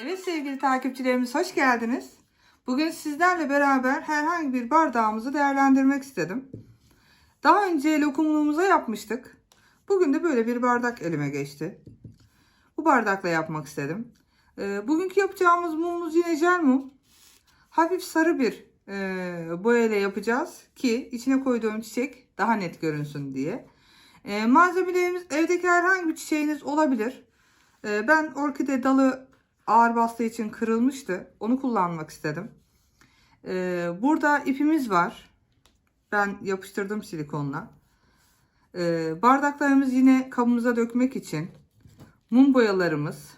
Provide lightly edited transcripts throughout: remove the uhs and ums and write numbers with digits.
Evet sevgili takipçilerimiz, hoş geldiniz. Bugün sizlerle beraber herhangi bir bardağımızı değerlendirmek istedim. Daha önce lokumluğumuza yapmıştık. Bugün de böyle bir bardak elime geçti. Bu bardakla yapmak istedim. Bugünkü yapacağımız mumumuz yine jel mum. Hafif sarı bir boyayla yapacağız ki içine koyduğum çiçek daha net görünsün diye. Malzemelerimiz evdeki herhangi bir çiçeğiniz olabilir. Ben orkide dalı ağır bastığı için kırılmıştı. Onu kullanmak istedim. Burada ipimiz var. Ben yapıştırdım silikonla. Bardaklarımız yine kabımıza dökmek için. Mum boyalarımız.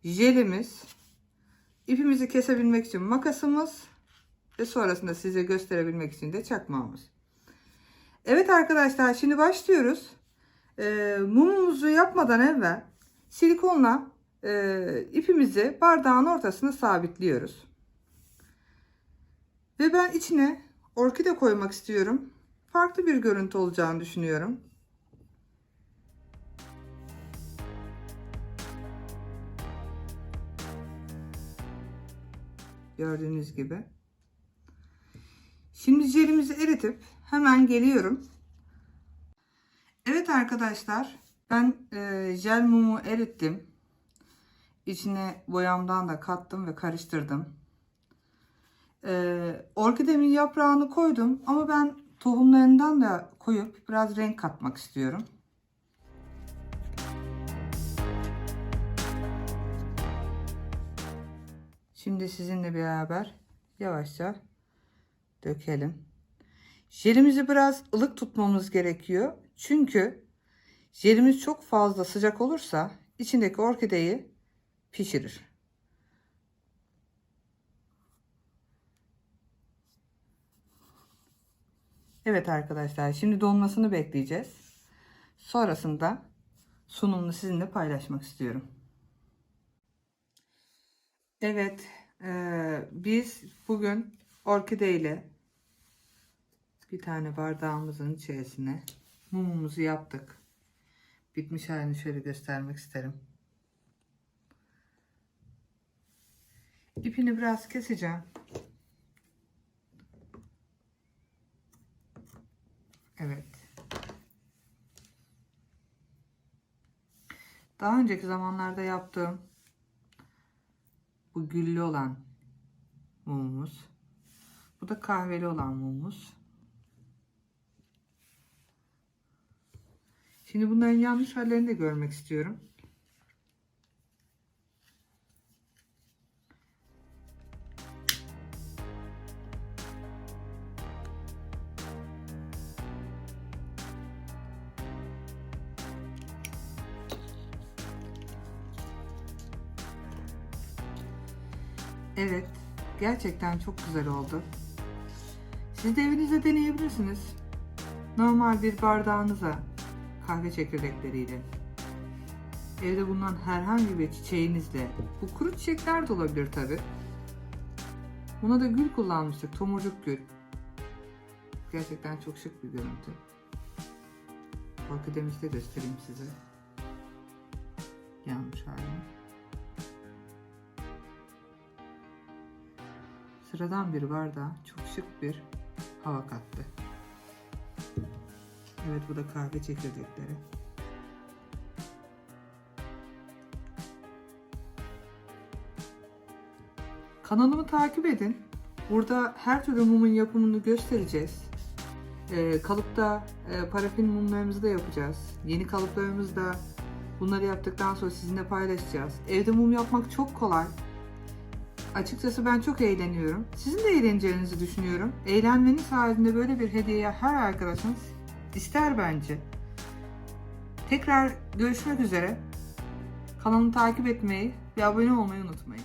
Jelimiz. İpimizi kesebilmek için makasımız. Ve sonrasında size gösterebilmek için de çakmağımız. Evet arkadaşlar, şimdi başlıyoruz. Mumumuzu yapmadan evvel silikonla ipimizi bardağın ortasına sabitliyoruz. Ve ben içine orkide koymak istiyorum. Farklı bir görüntü olacağını düşünüyorum. Gördüğünüz gibi. Şimdi jelimizi eritip hemen geliyorum. Evet arkadaşlar, ben jel mumu erittim. İçine boyamdan da kattım ve karıştırdım. Orkidemin yaprağını koydum ama ben tohumlarından da koyup biraz renk katmak istiyorum. Şimdi sizinle beraber yavaşça dökelim. Jelimizi biraz ılık tutmamız gerekiyor. Çünkü jelimiz çok fazla sıcak olursa içindeki orkideyi pişirir. Evet arkadaşlar, şimdi donmasını bekleyeceğiz. Sonrasında sunumunu sizinle paylaşmak istiyorum. Evet, biz bugün orkide ile bir tane bardağımızın içerisine mumumuzu yaptık. Bitmiş halini şöyle göstermek isterim. İpini biraz keseceğim. Evet. Daha önceki zamanlarda yaptığım bu güllü olan mumumuz. Bu da kahveli olan mumumuz. Şimdi bunların yanlış hallerini de görmek istiyorum. Evet, gerçekten çok güzel oldu. Siz de evinizde deneyebilirsiniz. Normal bir bardağınıza kahve çekirdekleriyle, evde bulunan herhangi bir çiçeğinizle, bu kuru çiçekler de olabilir tabi. Buna da gül kullanmıştık, tomurcuk gül. Gerçekten çok şık bir görüntü. Orkidemizi de göstereyim size. Yanmış halini. Sıradan bir bardağa çok şık bir hava kattı. Evet, bu da kahve çekirdekleri. Kanalımı takip edin. Burada her türlü mumun yapımını göstereceğiz. Kalıpta parafin mumlarımızı da yapacağız. Yeni kalıplarımızı da bunları yaptıktan sonra sizinle paylaşacağız. Evde mum yapmak çok kolay. Açıkçası ben çok eğleniyorum. Sizin de eğleneceğinizi düşünüyorum. Eğlenmeniz halinde böyle bir hediyeye her arkadaşınız ister bence. Tekrar görüşmek üzere. Kanalımı takip etmeyi ve abone olmayı unutmayın.